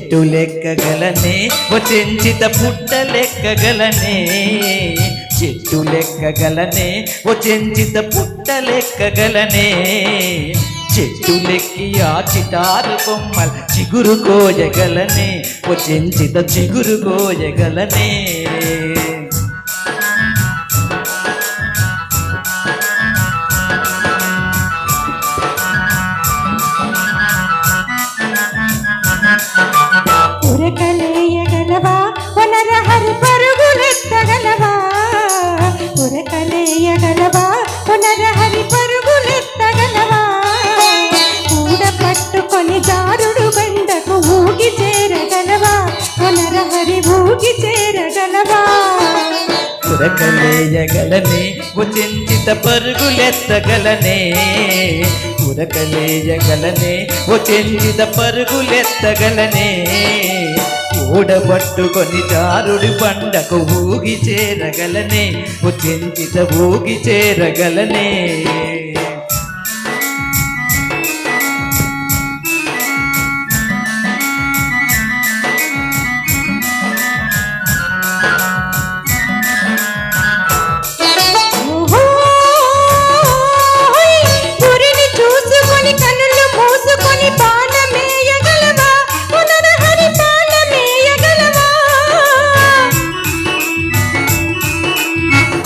చెట్టు లెక్కగలనే ఓ చెంచిత పుట్ట లెక్కగలనే చెట్టు లెక్కగలనే ఓ చెంచిత పుట్ట లెక్కగలనే చెట్టు లెక్కి ఆ చిటారు కొమ్మల్ చిగురు కోయగలనే ఓ చెంచిత చిగురు కోయగలనే ఉరకలేయగలవా పునరహరి పరుగులెత్తగలవా ఉరకలేయగలవా పునరహరి పరుగులెత్తగలవా కూడ పట్టుకొని జారుడు బండకు ఊగి చేరగలవా పునరహరి ఊగి చేరగలవా ఉరకలేయగలనే ఓ చెంచిత పరుగులెత్తగలనే ఉరకలేయగలనే ఓ చెంచిత పరుగులెత్తగలనే ఊడబట్టుకొని జారుడి బండకు ఊగి చేరగలనే ఓ చెంచిత ఊగి చేరగలనే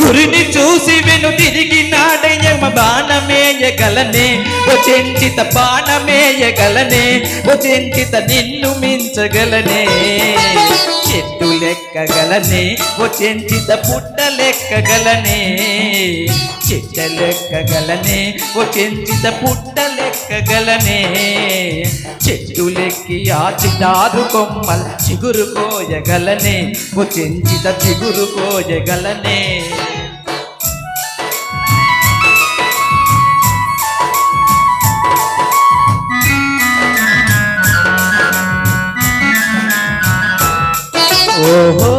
గురిని చూసి వెను తిరిగి నాడయ్యమ బాణమేయగలనే ఓ చెంచిత బాణమేయగలనే ఓ చెంచిత నిన్ను మించగలనే చెట్టు లెక్కగలనే ఓ చెంచిత పుట్ట లెక్కగలనే చెట్ట లెక్కగలనే ఓ చెంచిత పుట్ట లెక్కగలనే చెట్టు లెక్కి ఆ చిటారు కొమ్మల్ చిగురు కోయగలనే ఓ చెంచిత చిగురు కోయగలనే ఓహో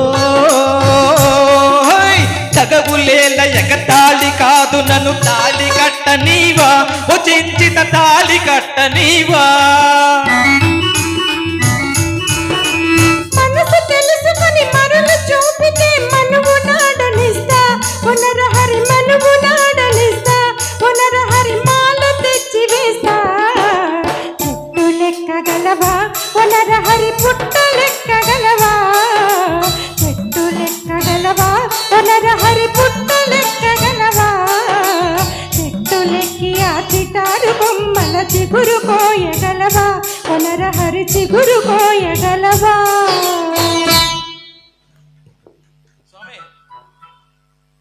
తగవులేల ఎగతాళి కాదు నన్ను తాళి కట్టనీవా ఓ చెంచిత తాళి కట్టనీవా మనసు తెలుసుకొని మరులు చూపితే మనువు నాడనిస్తా పునరహరి మనువు నాడనిస్తా పునరహరి మాల తెచ్చి వేస్తా చెట్టు లెక్కగలవా పునరహరి పుట్ట లెక్కగలవా చెట్టు లెక్కగలవా పునరహరి పుట్ట లెక్కగలవా చెట్టు లెక్కి ఆ చిటారు బొమ్మల చిగురు కోయగలవా పునరహరి చిగురు కోయగలవా